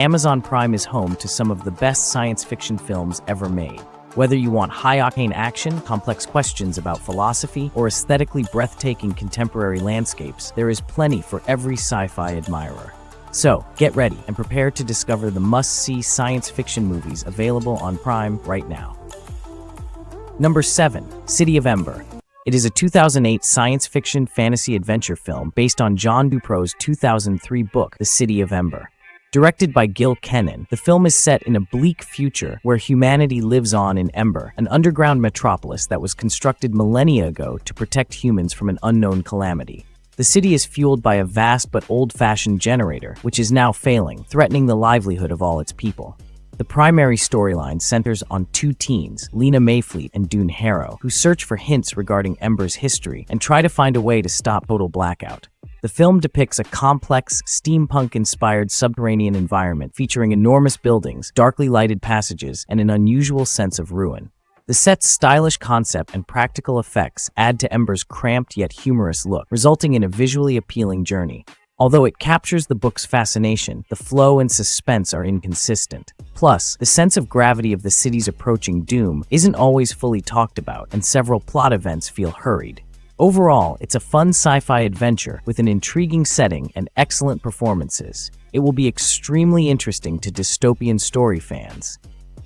Amazon Prime is home to some of the best science fiction films ever made. Whether you want high-octane action, complex questions about philosophy, or aesthetically breathtaking contemporary landscapes, there is plenty for every sci-fi admirer. So, get ready and prepare to discover the must-see science fiction movies available on Prime right now. Number 7. City of Ember. It is a 2008 science fiction fantasy adventure film based on John Dupro's 2003 book, The City of Ember. Directed by Gil Kenan, the film is set in a bleak future where humanity lives on in Ember, an underground metropolis that was constructed millennia ago to protect humans from an unknown calamity. The city is fueled by a vast but old-fashioned generator, which is now failing, threatening the livelihood of all its people. The primary storyline centers on two teens, Lena Mayfleet and Dune Harrow, who search for hints regarding Ember's history and try to find a way to stop total blackout. The film depicts a complex, steampunk-inspired subterranean environment featuring enormous buildings, darkly lighted passages, and an unusual sense of ruin. The set's stylish concept and practical effects add to Ember's cramped yet humorous look, resulting in a visually appealing journey. Although it captures the book's fascination, the flow and suspense are inconsistent. Plus, the sense of gravity of the city's approaching doom isn't always fully talked about, and several plot events feel hurried. Overall, it's a fun sci-fi adventure with an intriguing setting and excellent performances. It will be extremely interesting to dystopian story fans.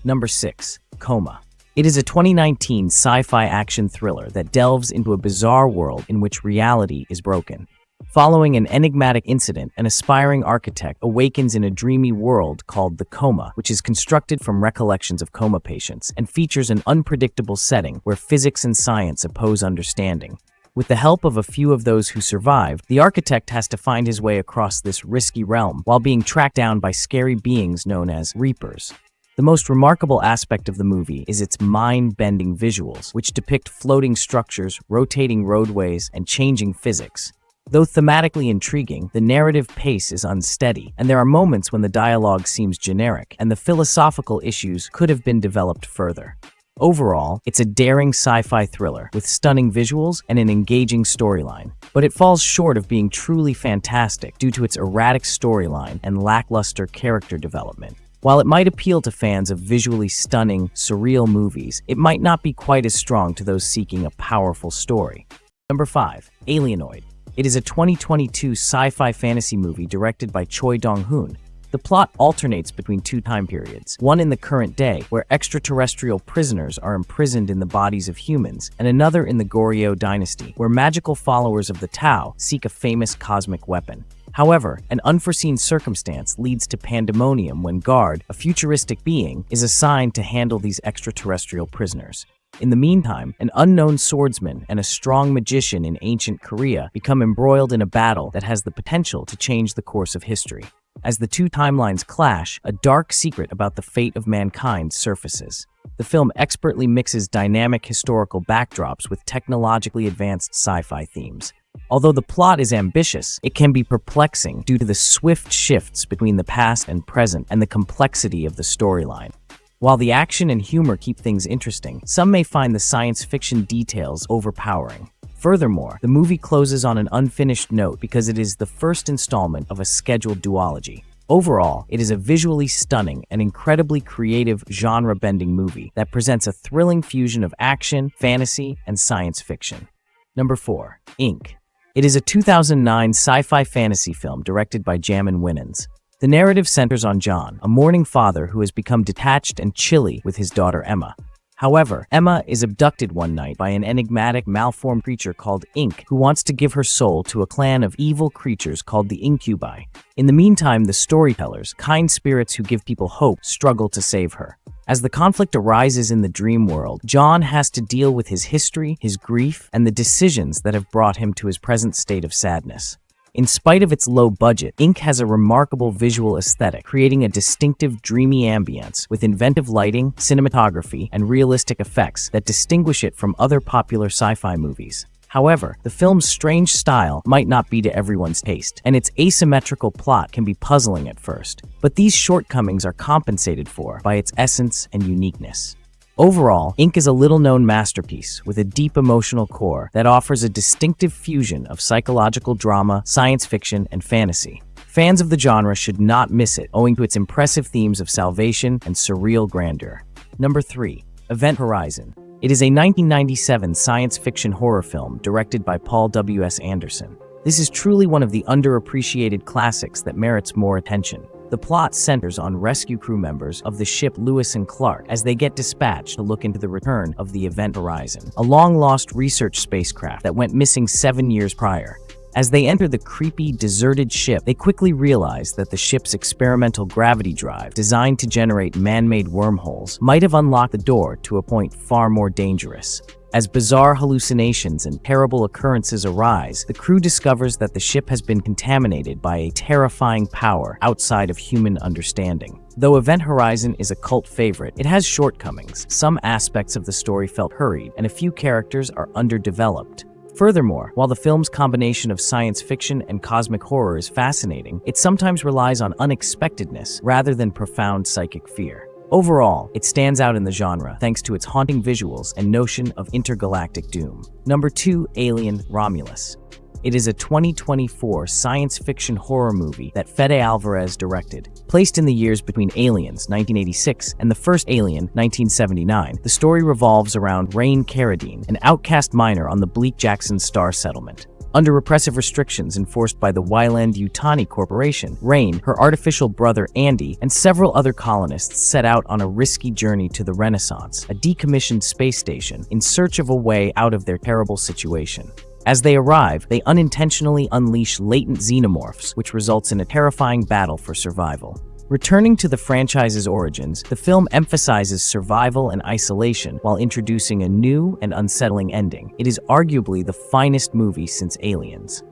Number 6. Coma. It is a 2019 sci-fi action thriller that delves into a bizarre world in which reality is broken. Following an enigmatic incident, an aspiring architect awakens in a dreamy world called the Coma, which is constructed from recollections of coma patients and features an unpredictable setting where physics and science oppose understanding. With the help of a few of those who survived, the architect has to find his way across this risky realm while being tracked down by scary beings known as Reapers. The most remarkable aspect of the movie is its mind-bending visuals, which depict floating structures, rotating roadways, and changing physics. Though thematically intriguing, the narrative pace is unsteady, and there are moments when the dialogue seems generic, and the philosophical issues could have been developed further. Overall, it's a daring sci-fi thriller with stunning visuals and an engaging storyline, but it falls short of being truly fantastic due to its erratic storyline and lackluster character development. While it might appeal to fans of visually stunning, surreal movies, it might not be quite as strong to those seeking a powerful story. Number 5. Alienoid. It is a 2022 sci-fi fantasy movie directed by Choi Dong-hoon. The plot alternates between two time periods, one in the current day, where extraterrestrial prisoners are imprisoned in the bodies of humans, and another in the Goryeo dynasty, where magical followers of the Tao seek a famous cosmic weapon. However, an unforeseen circumstance leads to pandemonium when Guard, a futuristic being, is assigned to handle these extraterrestrial prisoners. In the meantime, an unknown swordsman and a strong magician in ancient Korea become embroiled in a battle that has the potential to change the course of history. As the two timelines clash, a dark secret about the fate of mankind surfaces. The film expertly mixes dynamic historical backdrops with technologically advanced sci-fi themes. Although the plot is ambitious, it can be perplexing due to the swift shifts between the past and present and the complexity of the storyline. While the action and humor keep things interesting, some may find the science fiction details overpowering. Furthermore, the movie closes on an unfinished note because it is the first installment of a scheduled duology. Overall, it is a visually stunning and incredibly creative genre-bending movie that presents a thrilling fusion of action, fantasy, and science fiction. Number 4. Ink. It is a 2009 sci-fi fantasy film directed by Jamin Winans. The narrative centers on John, a mourning father who has become detached and chilly with his daughter Emma. However, Emma is abducted one night by an enigmatic, malformed creature called Ink, who wants to give her soul to a clan of evil creatures called the Incubi. In the meantime, the storytellers, kind spirits who give people hope, struggle to save her. As the conflict arises in the dream world, John has to deal with his history, his grief, and the decisions that have brought him to his present state of sadness. In spite of its low budget, Ink has a remarkable visual aesthetic, creating a distinctive, dreamy ambience with inventive lighting, cinematography, and realistic effects that distinguish it from other popular sci-fi movies. However, the film's strange style might not be to everyone's taste, and its asymmetrical plot can be puzzling at first. But these shortcomings are compensated for by its essence and uniqueness. Overall, Ink is a little-known masterpiece with a deep emotional core that offers a distinctive fusion of psychological drama, science fiction, and fantasy. Fans of the genre should not miss it, owing to its impressive themes of salvation and surreal grandeur. Number 3. Event Horizon. It is a 1997 science fiction horror film directed by Paul W.S. Anderson. This is truly one of the underappreciated classics that merits more attention. The plot centers on rescue crew members of the ship Lewis and Clark as they get dispatched to look into the return of the Event Horizon, a long-lost research spacecraft that went missing 7 years prior. As they enter the creepy, deserted ship, they quickly realize that the ship's experimental gravity drive, designed to generate man-made wormholes, might have unlocked the door to a point far more dangerous. As bizarre hallucinations and terrible occurrences arise, the crew discovers that the ship has been contaminated by a terrifying power outside of human understanding. Though Event Horizon is a cult favorite, it has shortcomings. Some aspects of the story felt hurried, and a few characters are underdeveloped. Furthermore, while the film's combination of science fiction and cosmic horror is fascinating, it sometimes relies on unexpectedness rather than profound psychic fear. Overall, it stands out in the genre thanks to its haunting visuals and notion of intergalactic doom. Number 2. Alien Romulus. It is a 2024 science fiction horror movie that Fede Alvarez directed. Placed in the years between Aliens, 1986, and the first Alien, 1979, the story revolves around Rain Carradine, an outcast miner on the Bleak Jackson Star Settlement. Under repressive restrictions enforced by the Weyland-Yutani Corporation, Rain, her artificial brother Andy, and several other colonists set out on a risky journey to the Renaissance, a decommissioned space station, in search of a way out of their terrible situation. As they arrive, they unintentionally unleash latent xenomorphs, which results in a terrifying battle for survival. Returning to the franchise's origins, the film emphasizes survival and isolation while introducing a new and unsettling ending. It is arguably the finest movie since Aliens.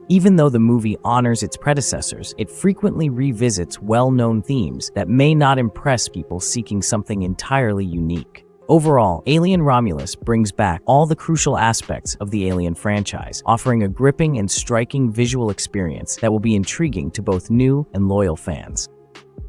Even though the movie honors its predecessors, it frequently revisits well-known themes that may not impress people seeking something entirely unique. Overall, Alien Romulus brings back all the crucial aspects of the Alien franchise, offering a gripping and striking visual experience that will be intriguing to both new and loyal fans.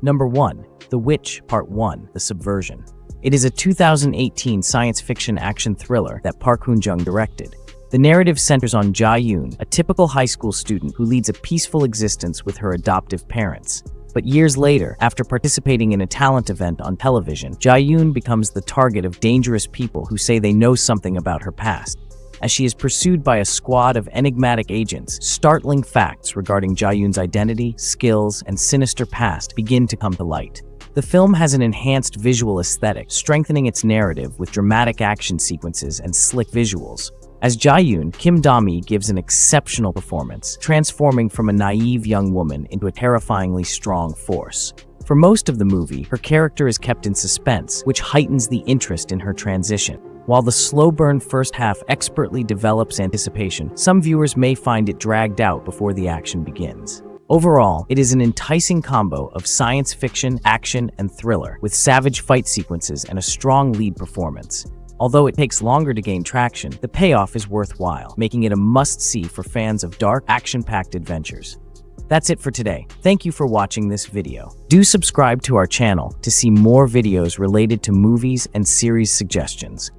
Number 1. The Witch, Part 1, The Subversion. It is a 2018 science fiction action thriller that Park Hoon-jung directed. The narrative centers on Ja-yoon, a typical high school student who leads a peaceful existence with her adoptive parents. But years later, after participating in a talent event on television, Ja-yoon becomes the target of dangerous people who say they know something about her past. As she is pursued by a squad of enigmatic agents, startling facts regarding Ja-yoon's identity, skills, and sinister past begin to come to light. The film has an enhanced visual aesthetic, strengthening its narrative with dramatic action sequences and slick visuals. As Ja-yoon, Kim Da-mi gives an exceptional performance, transforming from a naive young woman into a terrifyingly strong force. For most of the movie, her character is kept in suspense, which heightens the interest in her transition. While the slow-burn first half expertly develops anticipation, some viewers may find it dragged out before the action begins. Overall, it is an enticing combo of science fiction, action, and thriller, with savage fight sequences and a strong lead performance. Although it takes longer to gain traction, the payoff is worthwhile, making it a must-see for fans of dark, action-packed adventures. That's it for today. Thank you for watching this video. Do subscribe to our channel to see more videos related to movies and series suggestions.